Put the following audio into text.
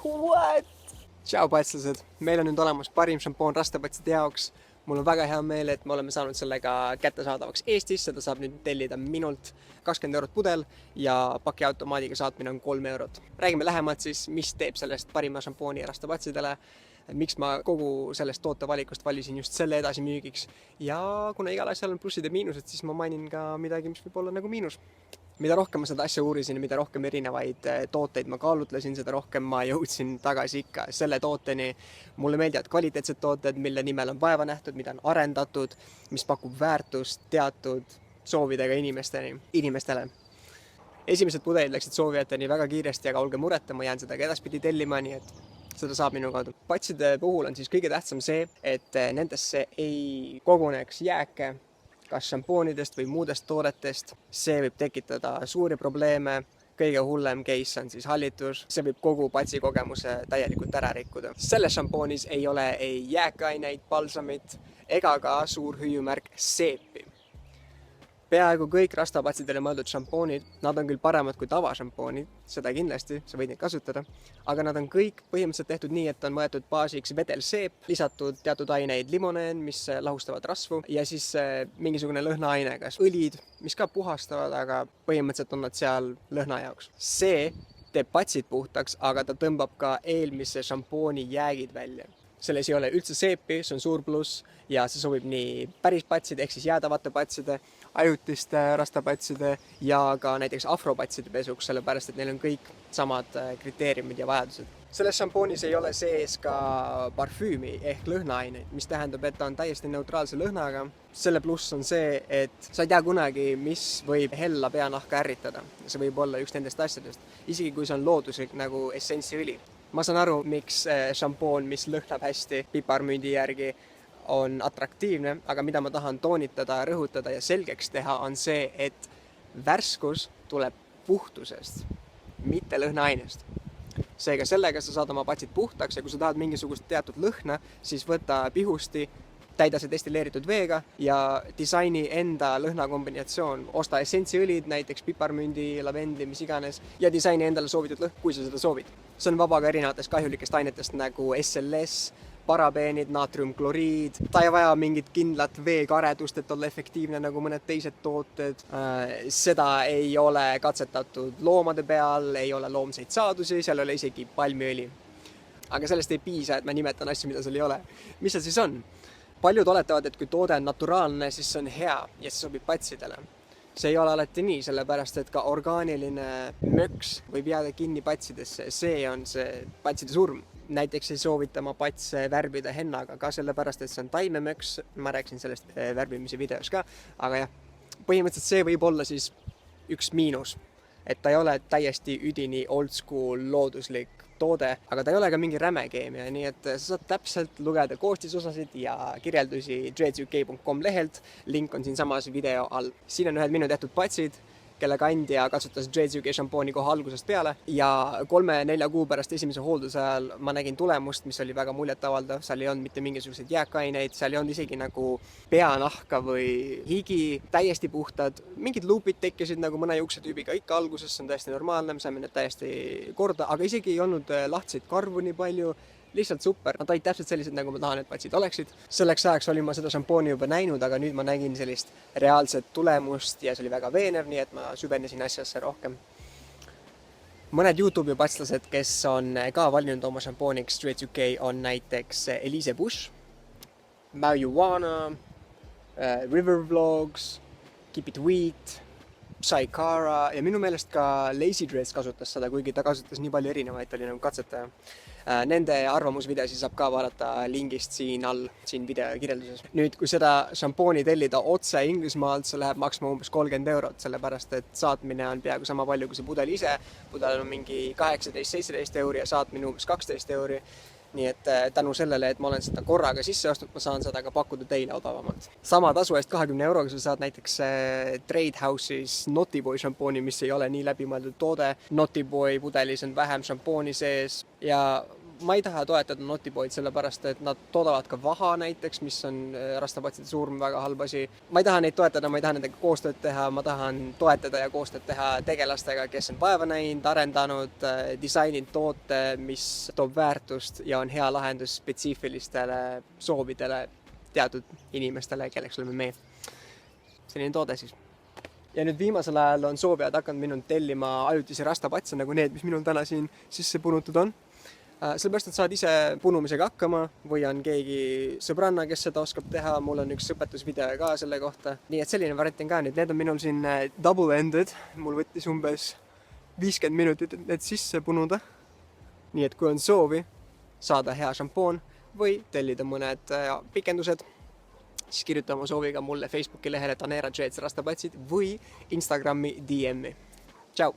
What? Tšau patslased, meil on nüüd olemas parim šampoon rastapatside jaoks. Mul on väga hea meel, et me oleme saanud sellega kättesaadavaks Eestis. Seda saab nüüd tellida minult 20 eurot pudel ja pakiautomaadiga saatmine on 3 eurot. Räägime lähemalt siis, mis teeb sellest parima šampooni rastapatsidele, miks ma kogu sellest tootevalikust valisin just selle edasi müügiks. Ja kuna igal asjal on plussid ja miinused, siis ma mainin ka midagi, mis võib olla nagu miinus. Mida rohkem ma seda asja uurisin ja mida rohkem erinevaid tooteid ma kaalutlesin, seda rohkem ma jõudsin tagasi ikka selle tooteni. Mulle meeldivad kvaliteetsed tooted, mille nimel on vaeva nähtud, mida on arendatud, mis pakub väärtust teatud soovidega inimestele. Esimesed pudelid läksid soovijateni väga kiiresti, aga olge mureta, ma jään seda ka edaspidi tellima, nii et seda saab minu kaudu. Patside puhul on siis kõige tähtsam see, et nendesse ei koguneks jääke, kas šampoonidest või muudest toodetest. See võib tekitada suuri probleeme. Kõige hullem case on siis hallitus. See võib kogu patsi kogemuse täielikult ära rikkuda. Selles šampoonis ei ole ei jääkaineid, balsamit ega ka suur hüüumärk seepi. Peaaegu kõik rastapatsidele mõeldud šampoonid, nad on küll paremad kui tavašampoonid, seda kindlasti, sa võid neid kasutada, aga nad on kõik põhimõtteliselt tehtud nii, et on võetud baasiks vedelseep, lisatud teatud aineid limoneen, mis lahustavad rasvu ja siis mingisugune lõhnaaine, kas õlid, mis ka puhastavad, aga põhimõtteliselt on nad seal lõhna jaoks. See teeb patsid puhtaks, aga ta tõmbab ka eelmise šampooni jäägid välja. Selles ei ole üldse seepi, see on suur pluss ja see sobib nii päris patside ehk siis jäädavate patside, ajutiste rastapatside ja ka näiteks afropatside pesuks, sellepärast et neil on kõik samad kriteeriumid ja vajadused. Selles šampoonis ei ole sees ka parfüümi ehk lõhnaaineid, mis tähendab, et ta on täiesti neutraalse lõhnaga. Selle pluss on see, et sa ei tea kunagi, mis võib hella peanahka ärritada. See võib olla üks nendest asjadest, isegi kui see on looduslik nagu essentsiõli. Ma saan aru, miks šampoon, mis lõhnab hästi piparmüüdi järgi, on atraktiivne, aga mida ma tahan toonitada, rõhutada ja selgeks teha, on see, et värskus tuleb puhtusest, mitte lõhnaainest. Seega sellega sa saad oma patsid puhtaks ja kui sa tahad mingisugust teatud lõhna, siis võta pihusti, täida see destilleeritud veega ja disaini enda lõhnakombinatsioon. Osta essentsiõlid, näiteks piparmündi, lavendli, mis iganes ja disaini endale soovitud lõhn, kui sa seda soovid. See on vaba ka erinevatest kahjulikest ainetest nagu SLS, parabeenid, naatriumkloriid. Ta ei vaja mingit kindlat veekaredust, et olla efektiivne nagu mõned teised tooted. Seda ei ole katsetatud loomade peal, ei ole loomseid saadusi, seal ei ole isegi palmiõli. Aga sellest ei piisa, et ma nimetan asju, mida seal ei ole. Mis seal siis on? Paljud oletavad, et kui toode on naturaalne, siis see on hea ja see sobib patsidele. See ei ole alati nii, sellepärast et ka orgaaniline möks võib jääda kinni patsidesse. See on see patside surm. Näiteks ei soovita ma patse värbida hennaga ka sellepärast, et see on taimemöks. Ma rääksin sellest värbimise videos ka, aga jah, põhimõtteliselt see võib olla siis üks miinus, et ta ei ole täiesti üdini old school looduslik toode, aga ta ei ole ka mingi räme keemia, nii et sa saad täpselt lugeda koostisosasid ja kirjeldusi dreadsuk.com lehelt. Link on siin samas video all. Siin on ühed minu tehtud patsid, kelle kandja katsutas Dreadsuki šampooni kohe algusest peale ja 3-4 kuu pärast esimese hoolduse ajal ma nägin tulemust, mis oli väga muljetavaldav. Seal ei olnud mitte mingisuguseid jääkaineid, seal ei olnud isegi nagu peanahka või higi, täiesti puhtad. Mingid luupid tekkisid nagu mõne juuksetüübiga ikka alguses, see on täiesti normaalne, me saime need täiesti korda, aga isegi ei olnud lahtseid karvu nii palju. Lihtsalt super, nad olid täpselt sellised, nagu ma tahan, et patsid oleksid. Selleks ajaks olin ma seda šampooni juba näinud, aga nüüd ma nägin sellist reaalset tulemust ja see oli väga veenev, nii et ma süvenesin asjasse rohkem. Mõned YouTube'i patslased, kes on ka valinud oma šampooniks Dreads UK, on näiteks Elise Bush, Marijuana, River Vlogs, Keep It Wheat, Psycara ja minu meelest ka Lazy Dreads kasutas seda, kuigi ta kasutas nii palju erinevaid, ta oli nagu katsetaja. Nende arvamusvideosi saab ka vaadata lingist siin all, siin video kirjelduses. Nüüd, kui seda šampooni tellida otse Inglismaalt, see läheb maksma umbes 30 eurot, sellepärast et saatmine on peaaegu sama palju kui see pudel ise. Pudel on mingi 18-17 euri ja saatmine umbes 12 euri. Nii et tänu sellele, et ma olen seda korraga sisse ostnud, ma saan seda ka pakkuda teile odavamalt. Sama tasu eest 20 euroga sa saad näiteks Trade House'is Naughty Boy šampooni, mis ei ole nii läbimõeldud toode. Naughty Boy pudelis on vähem šampooni sees ja ma ei taha toetada Notipoid sellepärast, et nad toodavad ka vaha näiteks, mis on rastapatside surm väga halb asi. Ma ei taha neid toetada, ma ei taha nendega koostööd teha, ma tahan toetada ja koostööd teha tegelastega, kes on vaeva näinud, arendanud, disaininud toote, mis toob väärtust ja on hea lahendus spetsiifilistele soovidele teatud inimestele, kelleks oleme meie. Selline toode siis. Ja nüüd viimasel ajal on soovijad hakanud minult tellima ajutisi rastapatse nagu need, mis minul täna siin sisse punutud on. Sellepärast, et saad ise punumisega hakkama või on keegi sõbranna, kes seda oskab teha. Mul on üks õpetusvideo ka selle kohta. Nii et selline variant on ka nüüd. Need on minul siin double-ended. Mul võttis umbes 50 minutit, et need sisse punuda. Nii et kui on soovi saada hea šampoon või tellida mõned pikendused, siis kirjuta oma sooviga mulle Facebooki lehele Tanera Jets rastapatsid või Instagrami DM-i. Tšau!